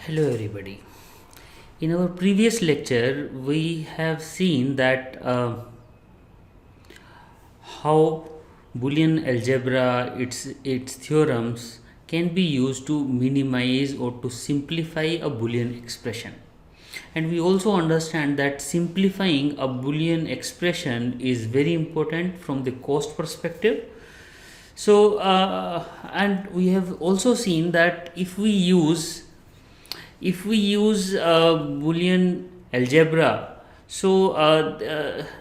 Hello, everybody. In our previous lecture, we have seen that how Boolean algebra, its theorems, can be used to minimize or to simplify a Boolean expression. And we also understand that simplifying a Boolean expression is very important from the cost perspective. So, and we have also seen that if we use Boolean algebra, so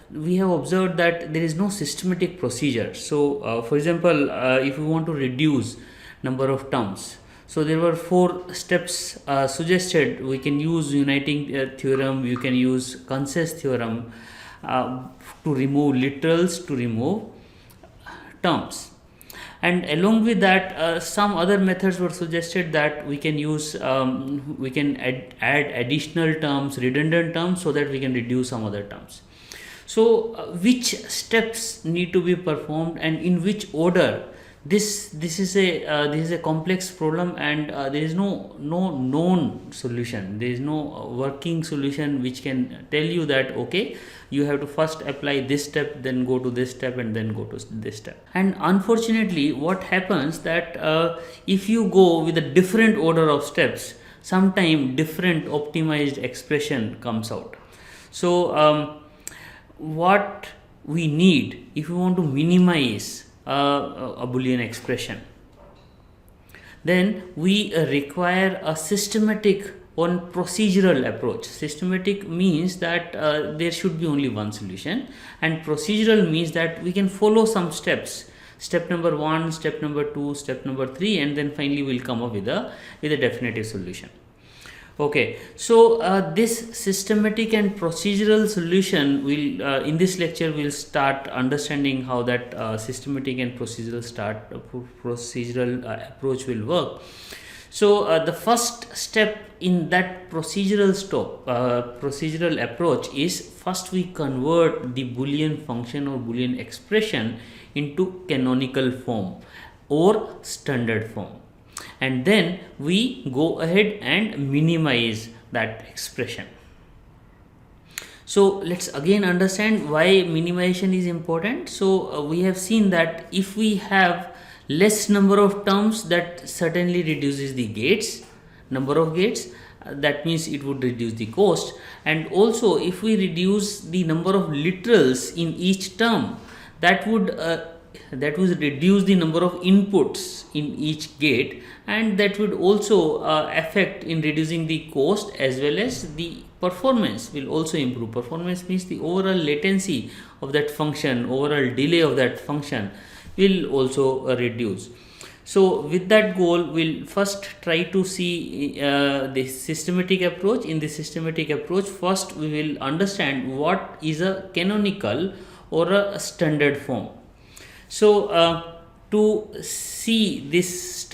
we have observed that there is no systematic procedure. So for example, if we want to reduce number of terms, so there were four steps suggested. We can use uniting theorem, you can use consensus theorem to remove literals, to remove terms, and along with that some other methods were suggested, that we can use we can add additional terms, redundant terms, so that we can reduce some other terms. So which steps need to be performed and in which order, this is a complex problem, and there is no known solution. There is no working solution which can tell you that okay, you have to first apply this step, then go to this step, and then go to this step. And unfortunately, what happens that if you go with a different order of steps, sometime different optimized expression comes out. So what we need if we want to minimize a Boolean expression, then we require a systematic one procedural approach. Systematic means that there should be only one solution, and procedural means that we can follow some steps. Step number 1, step number 2, step number 3, and then finally we'll come up with a definitive solution. Okay, so this systematic and procedural solution will in this lecture we'll start understanding how that systematic and procedural approach will work. So the first step in that procedural approach is, first we convert the Boolean function or Boolean expression into canonical form or standard form, and then we go ahead and minimize that expression. So let's again understand why minimization is important. So we have seen that if we have less number of terms, that certainly reduces the number of gates. That means it would reduce the cost. And also, if we reduce the number of literals in each term, that would reduce the number of inputs in each gate, and that would also affect in reducing the cost, as well as the performance will also improve. Performance means the overall latency of that function, overall delay of that function will also reduce. So with that goal, we'll first try to see the systematic approach. In the systematic approach, first we will understand what is a canonical or a standard form. So to see this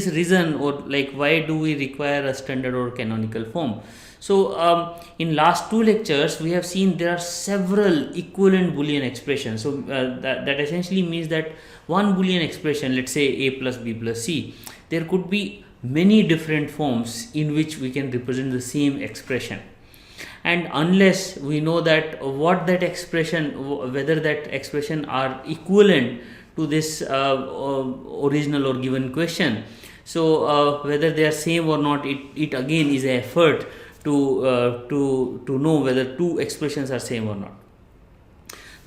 reason, or like why do we require a standard or canonical form. So in last two lectures we have seen there are several equivalent Boolean expressions. So that essentially means that one Boolean expression, let's say a plus b plus c, there could be many different forms in which we can represent the same expression. And unless we know that what that expression, whether that expression are equivalent to this original or given question, so whether they are same or not, it again is an effort to know whether two expressions are same or not.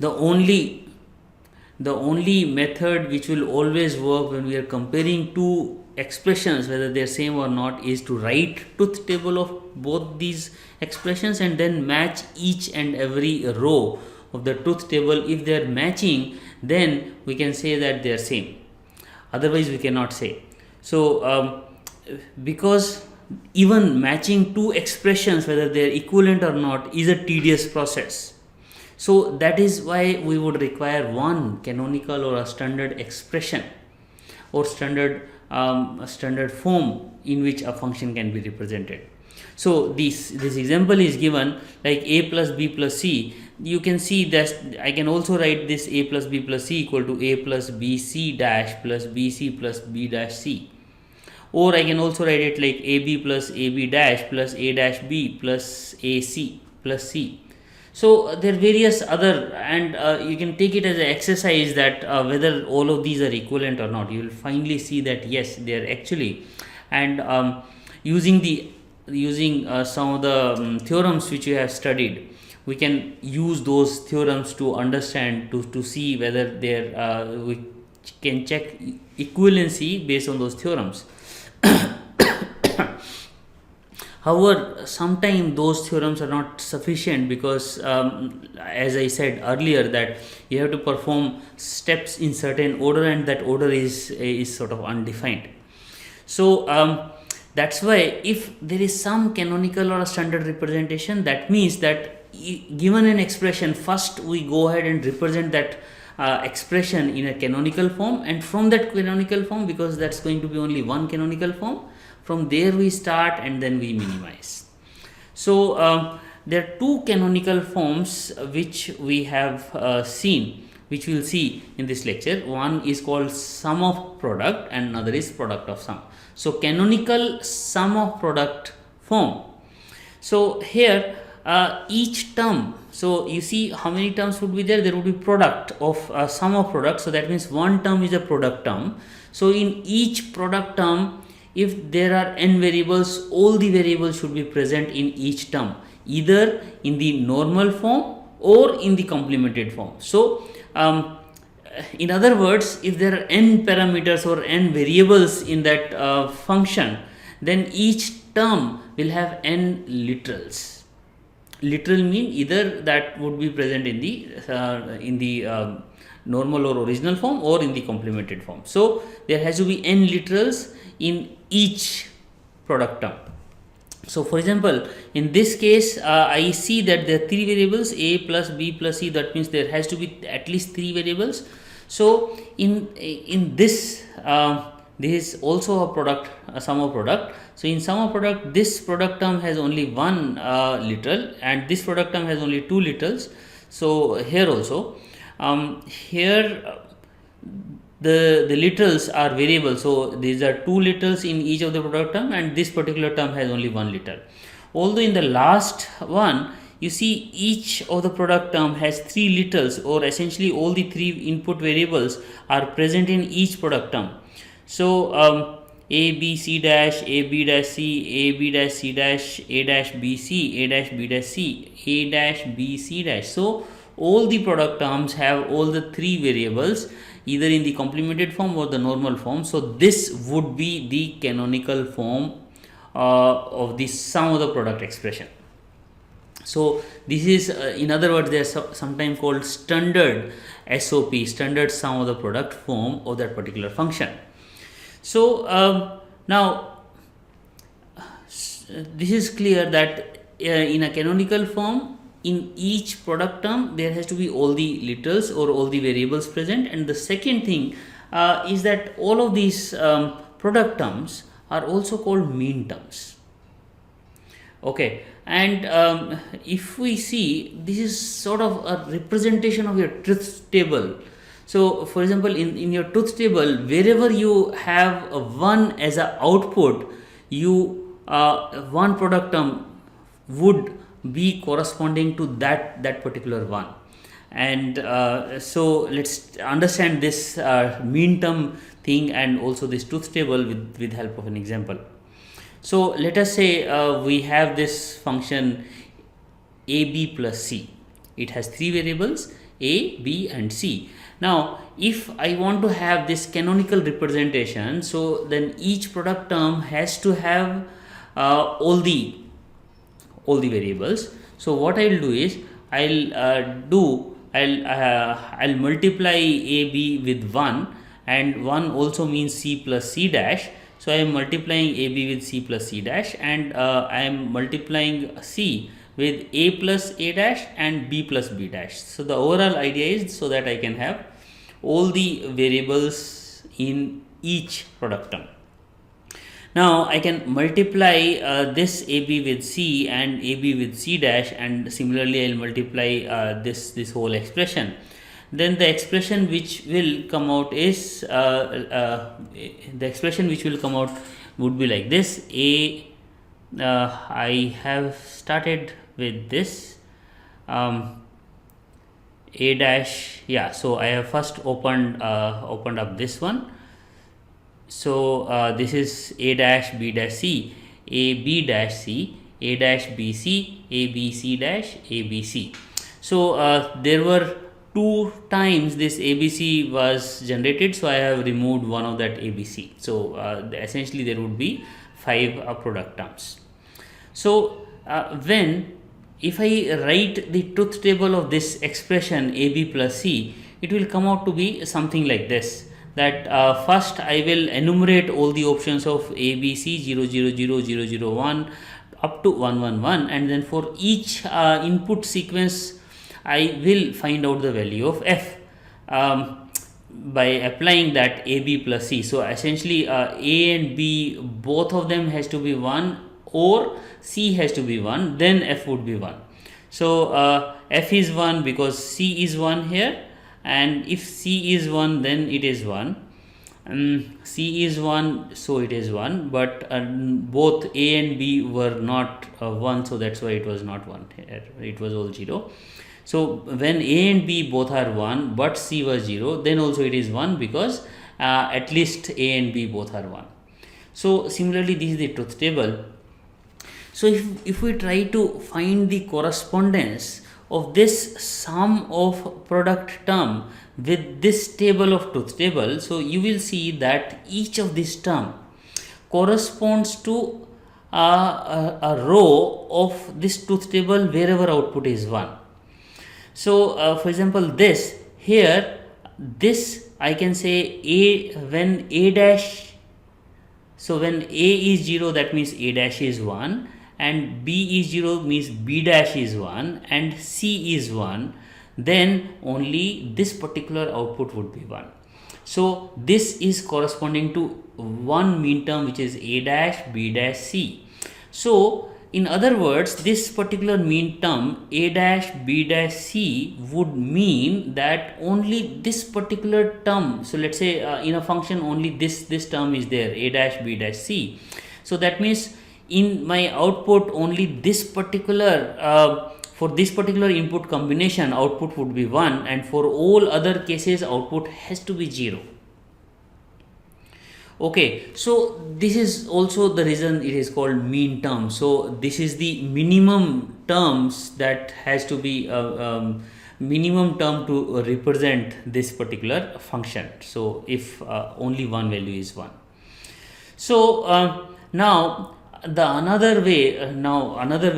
The only method which will always work when we are comparing two expressions, whether they are same or not, is to write truth table of both these expressions and then match each and every row of the truth table. If they are matching, then we can say that they are same, otherwise we cannot say. So because even matching two expressions, whether they are equivalent or not, is a tedious process. So that is why we would require one canonical or a standard expression or standard form in which a function can be represented. So this example is given like a plus b plus c. You can see that I can also write this a plus b plus c equal to a plus bc dash plus bc plus b dash c. or I can also write it like AB plus AB dash plus A dash B plus AC plus C. So there are various other, and you can take it as an exercise that whether all of these are equivalent or not. You will finally see that yes, they are actually. And using some of the theorems which you have studied, we can use those theorems to understand, to see whether we can check equivalency based on those theorems. However, sometimes those theorems are not sufficient because, as I said earlier, that you have to perform steps in certain order, and that order is sort of undefined. So that's why if there is some canonical or a standard representation, that means that given an expression, first we go ahead and represent that expression in a canonical form, and from that canonical form, because that's going to be only one canonical form, from there we start and then we minimize. So there are two canonical forms which we have seen, which we will see in this lecture. One is called sum of product and another is product of sum. So canonical sum of product form. So here each term, so you see how many terms would be there? There would be product of sum of product, so that means one term is a product term. So in each product term, if there are n variables, all the variables should be present in each term, either in the normal form or in the complemented form. So in other words, if there are n parameters or n variables in that function, then each term will have n literals. Literal mean either that would be present in the normal or original form or in the complemented form. So there has to be n literals in each product term. So for example, in this case, I see that there are three variables, A plus B plus C. That means there has to be at least three variables. So in this, this is also a product, a sum of product. So in sum of product, this product term has only one literal, and this product term has only two literals. So here also, here the literals are variable, so these are two literals in each of the product term, and this particular term has only one literal. Although in the last one, you see each of the product term has three literals, or essentially all the three input variables are present in each product term. So A B C dash, A B dash C, A B dash C dash, A dash B C, A dash B dash C, A dash B C dash. So all the product terms have all the three variables, either in the complemented form or the normal form. So this would be the canonical form of the sum of the product expression. So this is in other words, they are sometimes called standard SOP, standard sum of the product form of that particular function. So now this is clear that in a canonical form, in each product term there has to be all the literals or all the variables present. And the second thing is that all of these product terms are also called mean terms. Okay, and if we see, this is sort of a representation of your truth table. So for example, in your truth table, wherever you have a 1 as an output, you one product term would be corresponding to that particular one. And so let's understand this mean term thing and also this truth table with help of an example. So let us say we have this function AB plus C. It has three variables, A, B and C. Now if I want to have this canonical representation, so then each product term has to have all the variables. So what I will do is I'll multiply AB with 1, and 1 also means C plus C dash. So I am multiplying AB with C plus C dash, and I am multiplying C with A plus A dash and B plus B dash. So the overall idea is so that I can have all the variables in each product term. Now I can multiply this AB with C and AB with C dash, and similarly I will multiply this whole expression. then the expression which will come out is the expression which will come out would be like this. I have started with this a dash, yeah, so I have first opened up this one. So this is a dash b dash c, a b dash c, a dash b c, a b c dash a b c. So there were 2 times this ABC was generated, so I have removed one of that ABC. So essentially there would be 5 product terms. So when if I write the truth table of this expression AB plus C, it will come out to be something like this, that first I will enumerate all the options of ABC 0 0 0 0 0 1 up to 1 1 1, and then for each input sequence I will find out the value of f by applying that AB plus C. So essentially A and B, both of them has to be 1 or C has to be 1, then f would be 1. So f is 1 because C is 1 here, and if C is 1 then it is 1. C is 1, so it is 1, but both A and B were not 1, so that's why it was not 1 here, it was all 0. So when A and B both are 1 but C was 0, then also it is 1 because at least A and B both are 1. So similarly this is the truth table. So if we try to find the correspondence of this sum of product term with this table of truth table, so you will see that each of this term corresponds to a row of this truth table wherever output is 1. So for example, this here, this I can say A, when A dash, so when A is 0, that means A dash is 1, and B is 0 means B dash is 1, and C is 1, then only this particular output would be 1. So this is corresponding to one mean term, which is A dash B dash C. So in other words, this particular mean term A dash B dash C would mean that only this particular term, so let's say in a function only this term is there, A dash B dash C. So that means in my output only this particular for this particular input combination output would be 1, and for all other cases output has to be 0. Okay, so this is also the reason it is called mean term. So this is the minimum terms that has to be minimum term to represent this particular function. So if only one value is 1. So now another way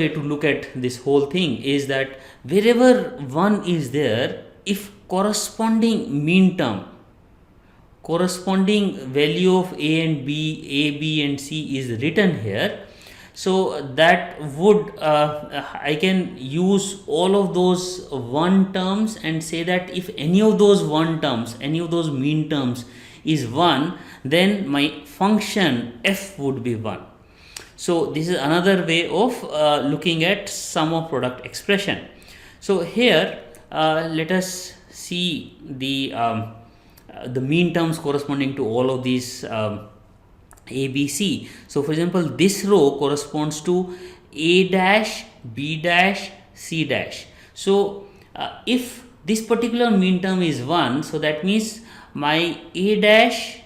to look at this whole thing is that wherever 1 is there, if corresponding mean term, corresponding value of A and B, A, B and C is written here, so that would I can use all of those 1 terms and say that if any of those 1 terms, any of those mean terms is 1, then my function f would be 1. So this is another way of looking at sum of product expression. So here let us see the mean terms corresponding to all of these A, B, C. So for example, this row corresponds to A dash, B dash, C dash. So if this particular mean term is 1, so that means my A dash,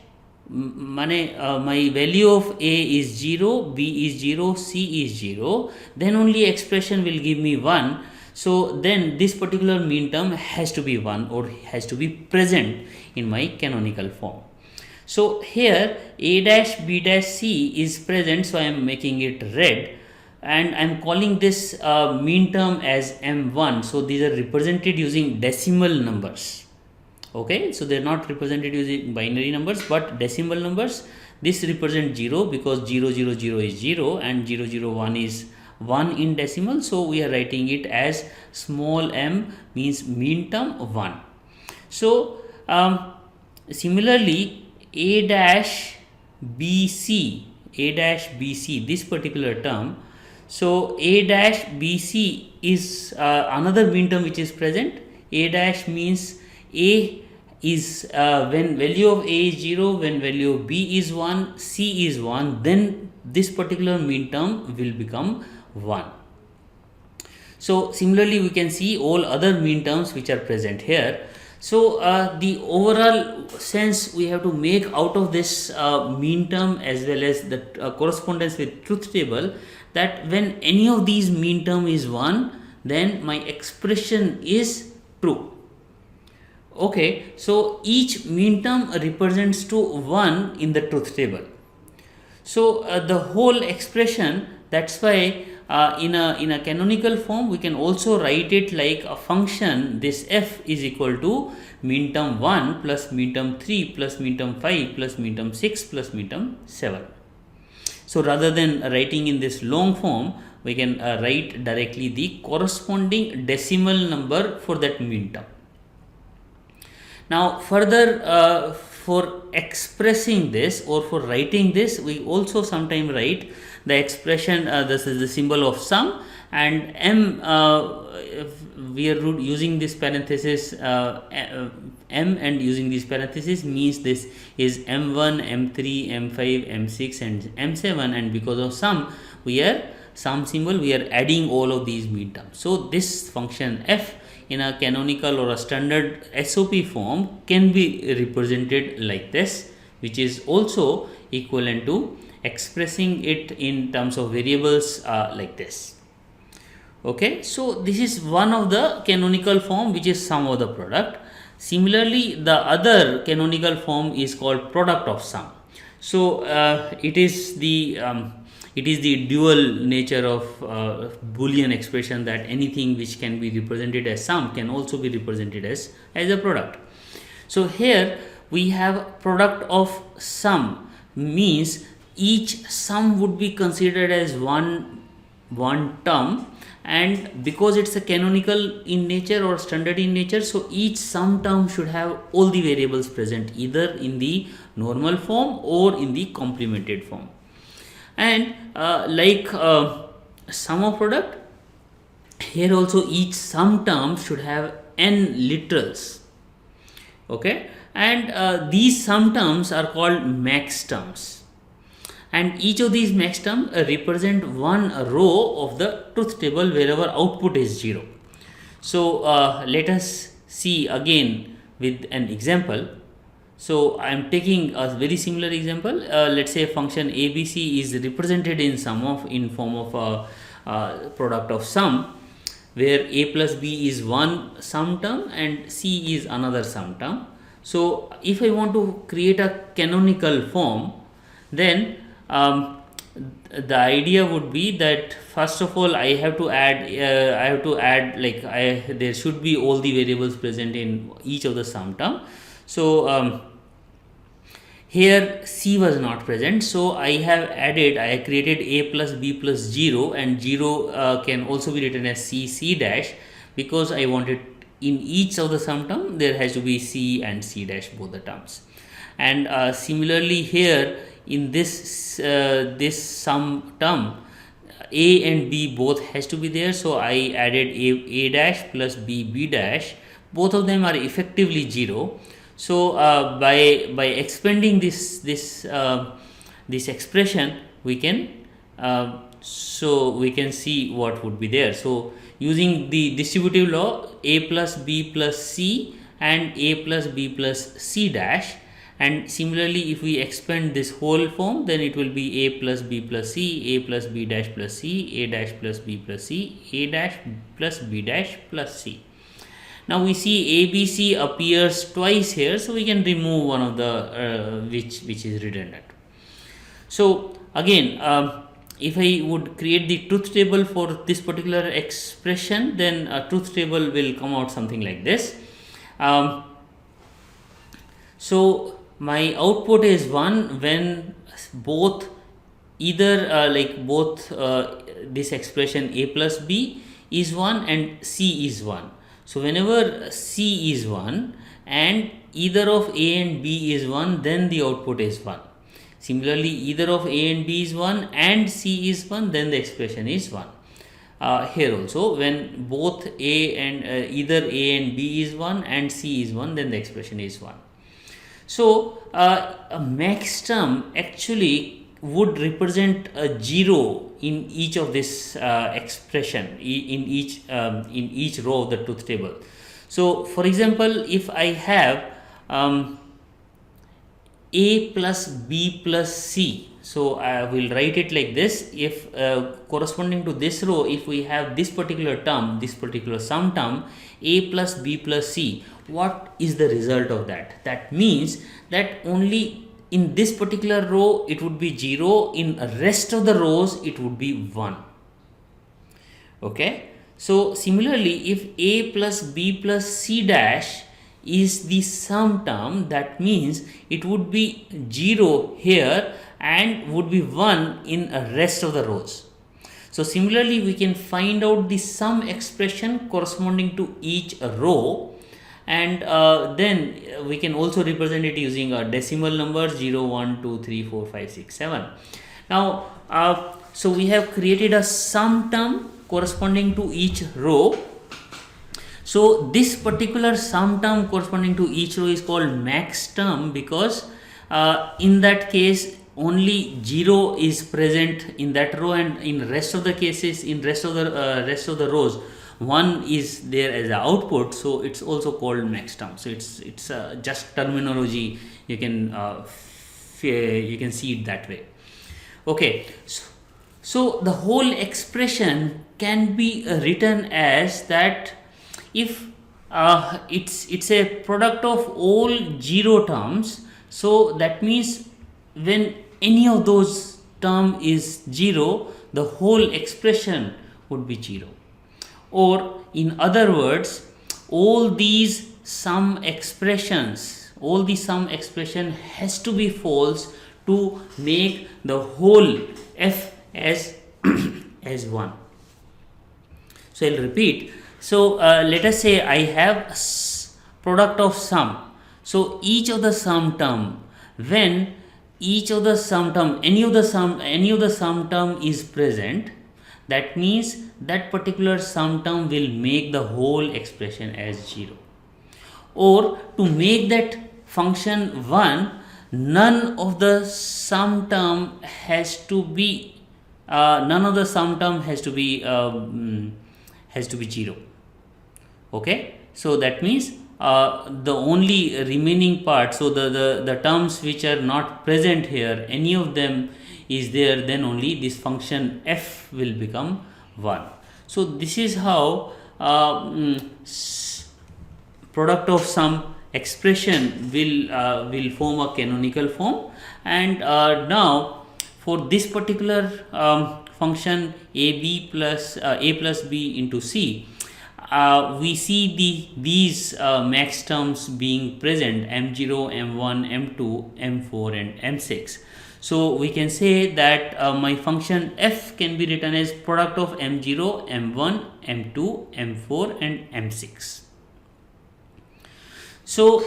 my value of A is 0, B is 0, C is 0, then only expression will give me 1. So then this particular mean term has to be 1 or has to be present in my canonical form. So here A dash B dash C is present, so I am making it red, and I am calling this mean term as M1. So these are represented using decimal numbers. Okay, so they are not represented using binary numbers but decimal numbers. This represents 0 because 0 0 0 is 0 and 0 0 1 is 1 in decimal, so we are writing it as small m, means mean term 1. So similarly A dash BC, this particular term, so A dash BC is another mean term which is present. A dash means A is when value of A is 0, when value of B is 1, C is 1, then this particular mean term will become 1. So similarly we can see all other mean terms which are present here. So the overall sense we have to make out of this mean term as well as the correspondence with truth table, that when any of these mean term is 1, then my expression is true. Okay, so each mean term represents to 1 in the truth table. So the whole expression, that's why in a canonical form we can also write it like a function. This f is equal to mean term 1 plus mean term 3 plus mean term 5 plus mean term 6 plus mean term 7. So rather than writing in this long form, we can write directly the corresponding decimal number for that mean term. Now further, for expressing this or for writing this, we also sometimes write the expression, this is the symbol of sum, and m, we are using this parenthesis m, and using this parenthesis means this is m1, m3, m5, m6 and m7, and because of sum we are sum symbol, we are adding all of these mean terms. So this function f in a canonical or a standard SOP form can be represented like this, which is also equivalent to expressing it in terms of variables like this. Okay, so this is one of the canonical form, which is sum of the product. Similarly, the other canonical form is called product of sum. So it is the dual nature of Boolean expression, that anything which can be represented as sum can also be represented as a product. So here we have product of sum, means each sum would be considered as one term, and because it's a canonical in nature or standard in nature, so each sum term should have all the variables present either in the normal form or in the complemented form. And like sum of product, here also each sum term should have n literals. Okay, and these sum terms are called max terms, and each of these max terms represent one row of the truth table wherever output is 0. So let us see again with an example. So I am taking a very similar example. Let's say function ABC is represented in form of a product of sum, where a plus b is one sum term and c is another sum term. So if I want to create a canonical form, then the idea would be that first of all I have to add there should be all the variables present in each of the sum term. So here c was not present, so I created a plus b plus 0, and 0 can also be written as c dash, because I wanted in each of the sum term there has to be c and c dash, both the terms. And similarly here in this sum term, a and b both has to be there, so I added a dash plus b dash, both of them are effectively 0. So by expanding this expression, we can see what would be there. So using the distributive law, a plus b plus c and a plus b plus c dash, and similarly if we expand this whole form, then it will be a plus b plus c, a plus b dash plus c, a dash plus b plus c, a dash plus b dash plus c. Now we see ABC appears twice here, so we can remove one of the which is redundant. So again, if I would create the truth table for this particular expression, then a truth table will come out something like this. So my output is 1 when both this expression a plus b is 1 and c is 1. So whenever c is 1 and either of a and b is 1, then the output is 1. Similarly, either of a and b is 1 and c is 1, then the expression is 1. here also, when both a and either a and b is 1 and c is 1, then the expression is 1. So a max term actually would represent a 0 in each of this expression, in each row of the truth table. So for example, if I have a plus b plus c, so I will write it like this. If corresponding to this row, if we have this particular term, this particular sum term, a plus b plus c, what is the result of that? That means that only in this particular row it would be 0, in rest of the rows it would be 1. Okay, so similarly, if a plus b plus c dash is the sum term, that means it would be 0 here and would be 1 in a rest of the rows. So similarly, we can find out the sum expression corresponding to each row, and then we can also represent it using a decimal number 0, 1, 2, 3, 4, 5, 6, 7. Now so we have created a sum term corresponding to each row. So this particular sum term corresponding to each row is called max term, because in that case only 0 is present in that row, and in rest of the cases, in rest of the rows, 1 is there as an output. So it's also called max term. So it's just terminology. You can see it that way. Okay, so the whole expression can be written as that if it's a product of all 0 terms, so that means when any of those term is 0, the whole expression would be 0. Or in other words, all these sum expression has to be false to make the whole f as as 1. So I'll repeat. So let us say I have product of sum. So each of the sum term, when any of the sum term is present, that means that particular sum term will make the whole expression as 0. Or to make that function 1, none of the sum term has to be 0. Okay, so that means the only remaining part, so the terms which are not present here, any of them is there, then only this function f will become 1. So this is how product of sum expression will form a canonical form. And now for this particular function a plus b into c, we see these max terms being present, m0, m1, m2, m4 and m6. So we can say that my function f can be written as product of m0, m1, m2, m4 and m6. So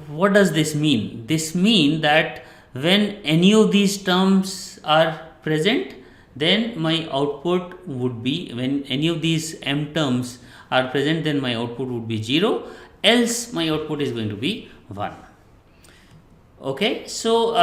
what does this mean? This means that when any of these terms are present, then my output would be, when any of these m terms are present, then my output would be 0, else my output is going to be 1. Okay, so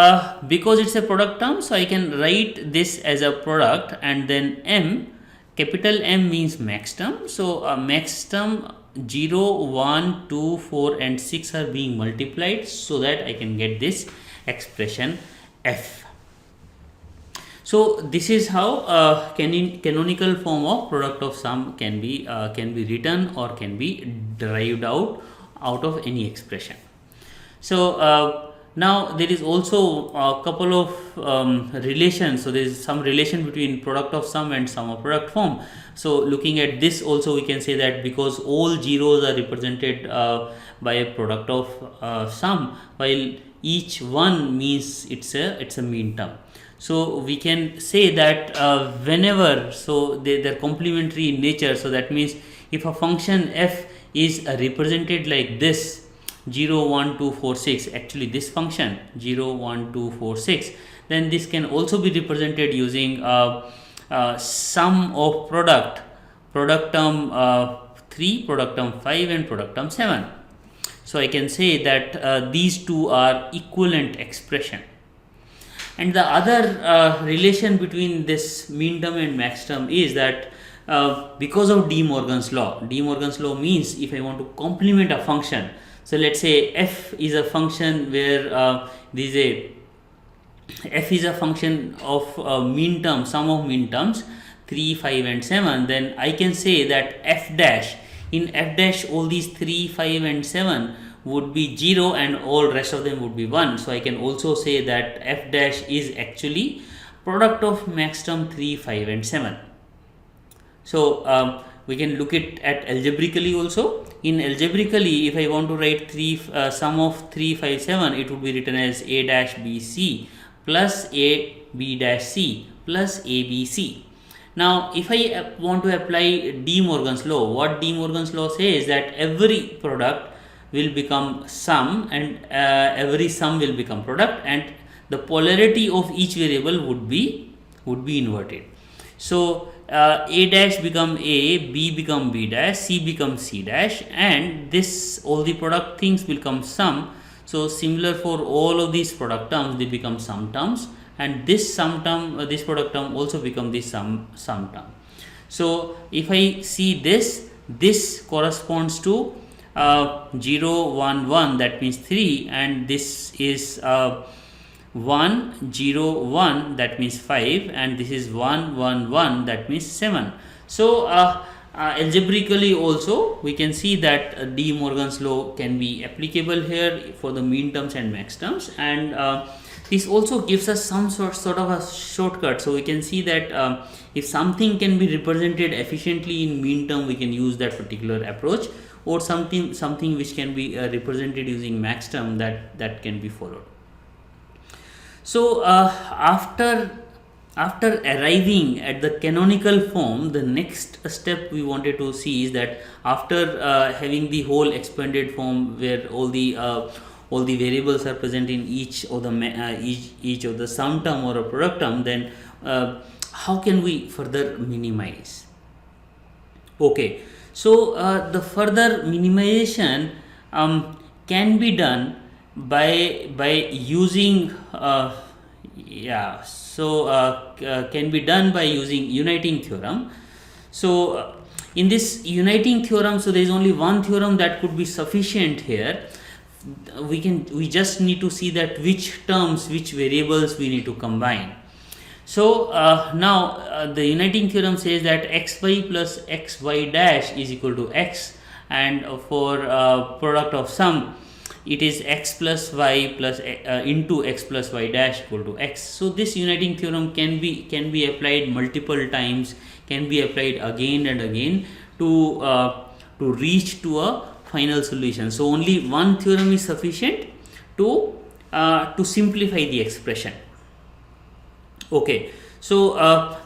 because it's a product term, so I can write this as a product, and then m, capital M means max term. So max term 0, 1, 2, 4 and 6 are being multiplied, so that I can get this expression f. So this is how canonical form of product of sum can be written or can be derived out of any expression. So now there is also a couple of relations. So there is some relation between product of sum and sum of product form. So looking at this also, we can say that because all zeros are represented by a product of sum, while each one means it's a mean term. So we can say that whenever, so they're complementary in nature. So that means if a function f is represented like this, 0, 1, 2, 4, 6, actually this function 0, 1, 2, 4, 6, then this can also be represented using sum of product term 3, product term 5 and product term 7. So I can say that these two are equivalent expression. And the other relation between this mean term and max term is that because of De Morgan's law means if I want to complement a function, so let's say f is a function where f is a function of mean term, sum of mean terms 3, 5 and 7, then I can say that f dash, in f dash all these 3, 5 and 7 would be 0 and all rest of them would be 1. So I can also say that f dash is actually product of max term 3, 5 and 7. So we can look it at algebraically also. In algebraically, if I want to write sum of 3, 5, 7, it would be written as a dash b c plus a b dash c plus a b c. Now if I want to apply De Morgan's law, what De Morgan's law says that every product will become sum and every sum will become product, and the polarity of each variable would be inverted. So a dash become a, b become b dash, c become c dash, and this all the product things will become sum. So similar for all of these product terms, they become sum terms, and this sum term, this product term also become the sum term. So if I see this corresponds to 0, 1, 1, that means 3, and this is 1, 0, 1, that means 5, and this is 1, 1, 1, that means 7. So algebraically also we can see that De Morgan's law can be applicable here for the mean terms and max terms, and this also gives us some sort of a shortcut. So we can see that if something can be represented efficiently in mean term, we can use that particular approach, or something which can be represented using max term, that can be followed. So after arriving at the canonical form, the next step we wanted to see is that after having the whole expanded form where all the variables are present in each of the sum term or a product term, then how can we further minimize? Okay, so the further minimization can be done by using can be done by using uniting theorem. So in this uniting theorem, so there is only one theorem that could be sufficient here. We just need to see that which variables we need to combine. So now the uniting theorem says that xy plus xy dash is equal to x, and for product of sum it is x plus y plus into x plus y dash equal to x. So this uniting theorem can be applied multiple times, can be applied again and again to reach to a final solution. So only one theorem is sufficient to simplify the expression. Okay, so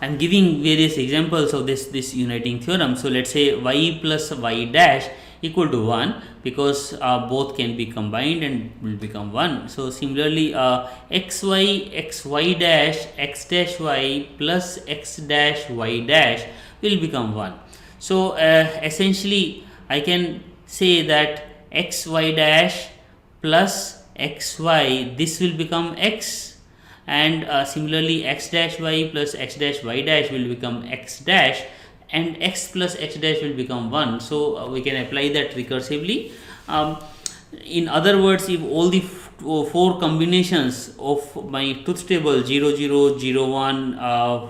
I'm giving various examples of this uniting theorem. So let's say y plus y dash equal to 1, because both can be combined and will become 1. So similarly xy dash x dash y plus x dash y dash will become 1. So essentially I can say that xy dash plus xy, this will become x, and similarly x dash y plus x dash y dash will become x dash, and x plus x dash will become 1. So we can apply that recursively. In other words, if all the four combinations of my truth table 0 0 0 1 1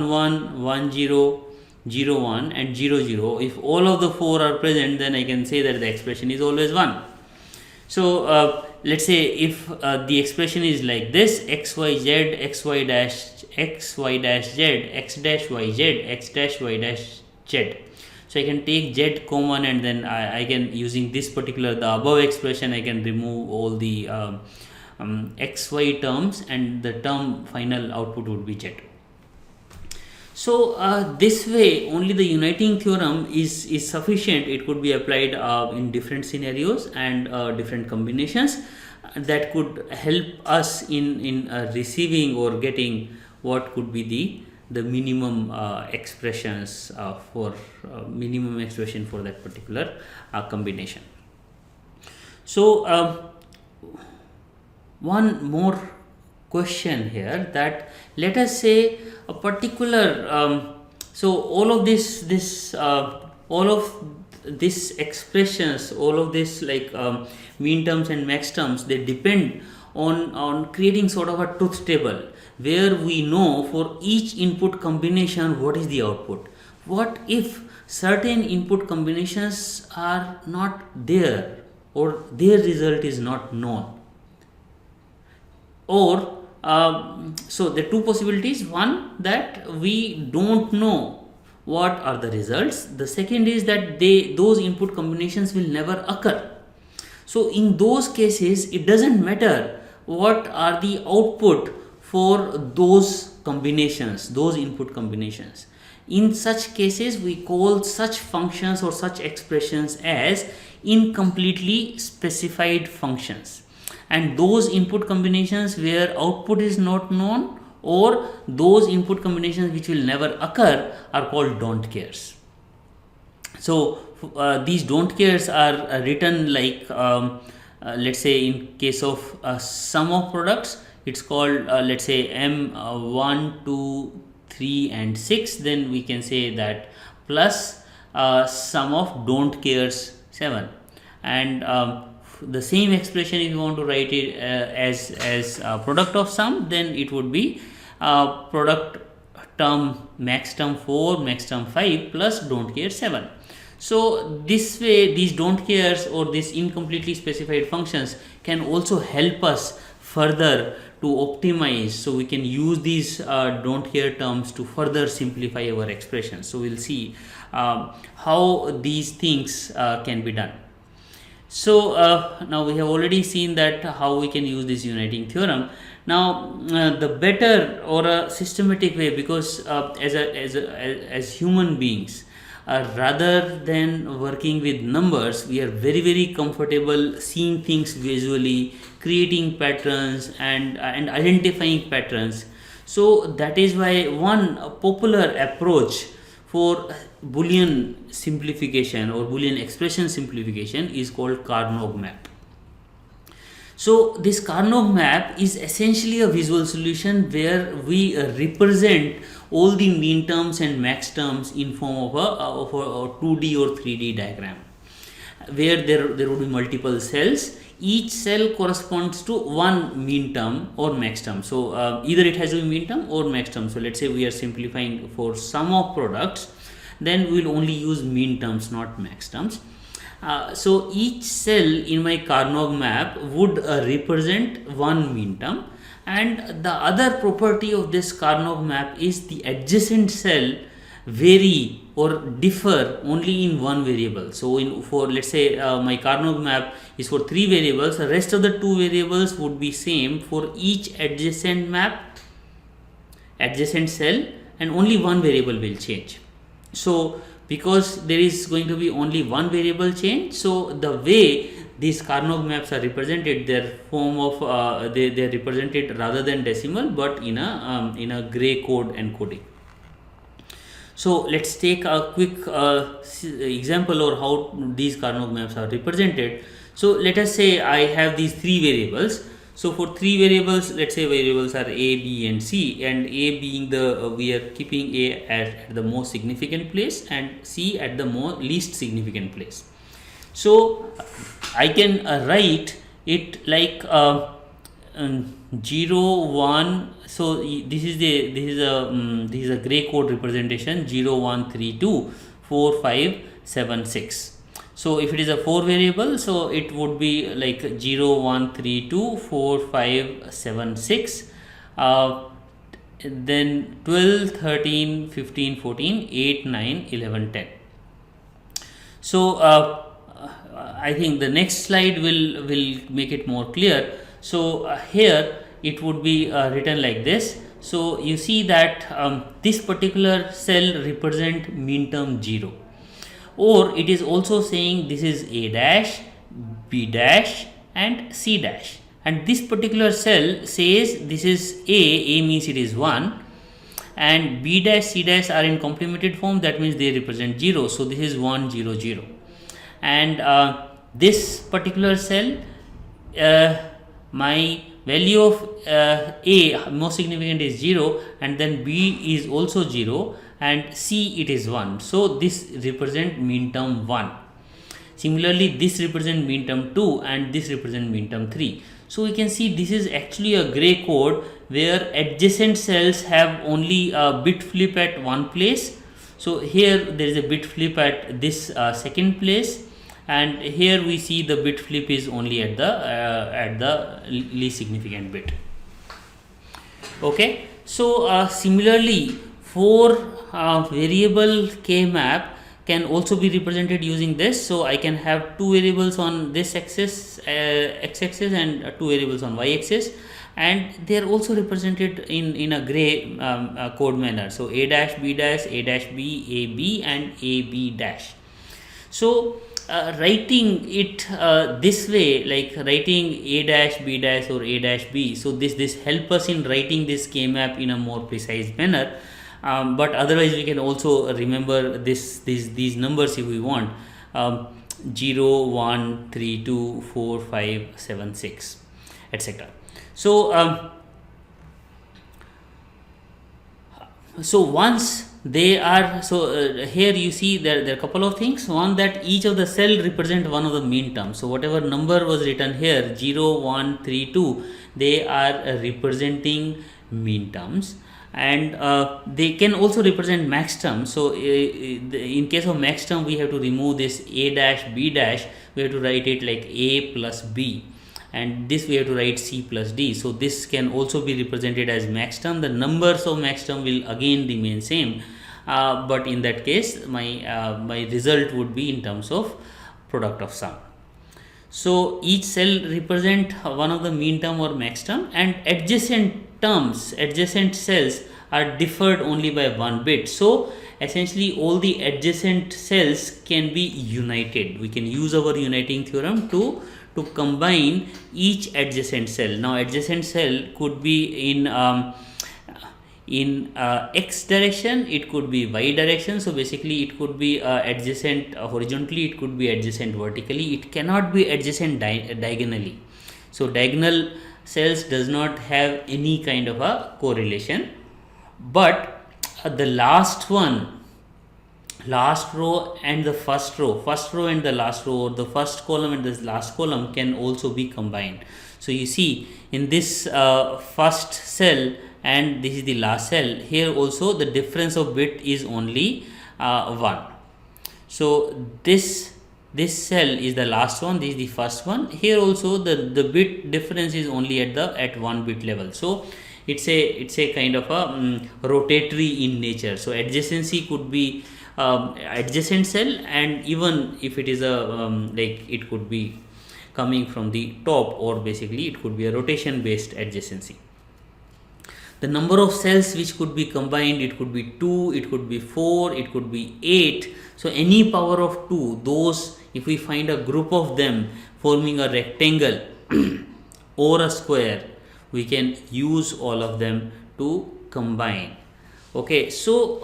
1 1 0 0 1 and 0 0, if all of the four are present, then I can say that the expression is always 1. So let's say if the expression is like this: xyz xy dash z x dash yz x dash y dash z. So I can take z common, and then I can, using this particular the above expression, I can remove all the xy terms, and the term final output would be z. So this way only the uniting theorem is sufficient. It could be applied in different scenarios and different combinations that could help us in receiving or getting what could be the minimum expressions for minimum expression for that particular combination. So one more question here, that let us say a particular so all of this expressions, all of this like mean terms and max terms, they depend on creating sort of a truth table where we know for each input combination what is the output. What if certain input combinations are not there, or their result is not known? Or so there are two possibilities. One, that we don't know what are the results. The second is that those input combinations will never occur. So in those cases, it doesn't matter what are the output for those combinations, those input combinations. In such cases, we call such functions or such expressions as incompletely specified functions. And those input combinations where output is not known, or those input combinations which will never occur, are called don't cares. So these don't cares are written like let's say in case of sum of products, it's called let's say M1, 2, 3 and 6. Then we can say that plus sum of don't cares 7. And the same expression, if you want to write it as product of sum, then it would be product term max term 4, max term 5 plus don't care 7. So this way, these don't cares or these incompletely specified functions can also help us further to optimize. So we can use these don't care terms to further simplify our expressions. So we'll see how these things can be done. So now we have already seen that how we can use this uniting theorem. Now the better or a systematic way, because as human beings, rather than working with numbers, we are very comfortable seeing things visually, creating patterns and identifying patterns. So that is why one popular approach for Boolean simplification or Boolean expression simplification is called Carnot map. So this Carnot map is essentially a visual solution where we represent all the mean terms and max terms in form of a 2D or 3D diagram, where there would be multiple cells. Each cell corresponds to one mean term or max term. So either it has to be mean term or max term. So let's say we are simplifying for sum of products, then we will only use mean terms, not max terms. So each cell in my Carnot map would represent one mean term, and the other property of this Carnot map is the adjacent cell vary or differ only in one variable. So for let's say my Carnot map is for 3 variables, the rest of the 2 variables would be same for each adjacent cell, and only one variable will change. So because there is going to be only one variable change, so the way these Carnot maps are represented, their form of they are represented rather than decimal, but in a gray code encoding. So let's take a quick example of how these Carnot maps are represented. So let us say I have these 3 variables. So for 3 variables, let's say variables are A, B and C, and A being we are keeping A at the most significant place and C at the least significant place. So I can write it like 0, 1. So this is a gray code representation: 0, 1, 3, 2, 4, 5, 7, 6. So if it is a 4 variable, so it would be like 0, 1, 3, 2, 4, 5, 7, 6, then 12, 13, 15, 14, 8, 9, 11, 10. So I think the next slide will make it more clear. So here it would be written like this. So you see that this particular cell represent mean term 0. Or it is also saying this is A dash, B dash and C dash, and this particular cell says this is A means it is 1, and B dash C dash are in complemented form, that means they represent 0. So this is 1 0 0, and this particular cell, my value of A most significant is 0, and then B is also 0, and C it is 1. So this represent mean term 1. Similarly, this represent mean term 2 and this represent mean term 3. So we can see this is actually a gray code where adjacent cells have only a bit flip at one place. So here there is a bit flip at this second place, and here we see the bit flip is only at the least significant bit. Okay, so similarly, for variable k map can also be represented using this. So I can have two variables on this axis, x-axis, and two variables on y-axis, and they are also represented in a gray code manner. So a dash b dash, a dash b, a b, and a b dash. So writing it this way, like writing a dash b dash or a dash b, so this help us in writing this k map in a more precise manner. But otherwise we can also remember these numbers if we want, 0 1 3 2 4 5 7 6, etc. So so once they are, here you see there are a couple of things. One, that each of the cell represent one of the mean terms. So whatever number was written here, 0 1 3 2, they are representing mean terms, and they can also represent max term. So in case of max term, we have to remove this a dash b dash, we have to write it like a plus b, and this we have to write c plus d. So this can also be represented as max term. The numbers of max term will again remain same, but in that case my result would be in terms of product of sum. So each cell represent one of the mean term or max term, and adjacent terms, adjacent cells are differed only by one bit. So essentially all the adjacent cells can be united. We can use our uniting theorem to combine each adjacent cell. Now adjacent cell could be in x direction, it could be y direction. So basically it could be adjacent horizontally, it could be adjacent vertically, it cannot be adjacent diagonally. So diagonal cells does not have any kind of a correlation, but the last one, last row and the first row and the last row, or the first column and the last column can also be combined. So you see in this first cell and this is the last cell, here also the difference of bit is only 1. So this cell is the last one, this is the first one. Here also the bit difference is only at 1 bit level. So it's a kind of a rotatory in nature. So adjacency could be adjacent cell, and even if it is a like it could be coming from the top, or basically it could be a rotation based adjacency. The number of cells which could be combined, it could be 2, it could be 4, it could be 8. So any power of 2, those, if we find a group of them forming a rectangle or a square, we can use all of them to combine. Okay, so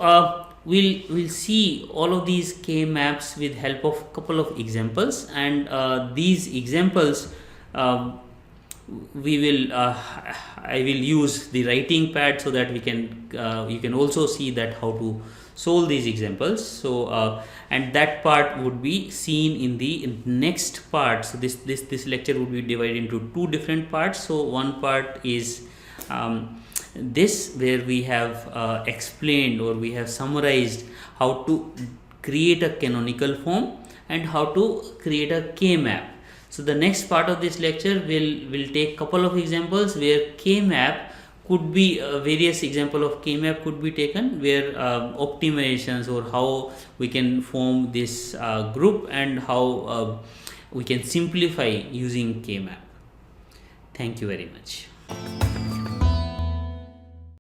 we'll see all of these k maps with help of couple of examples, and these examples I will use the writing pad so that we can you can also see that how to solve these examples. So and that part would be seen in the next part. So this lecture would be divided into two different parts. So one part is this, where we have explained, or we have summarized how to create a canonical form and how to create a k map. So the next part of this lecture will take couple of examples where k map could be various example of k map could be taken, where optimizations, or how we can form this group, and how we can simplify using k map. Thank you very much.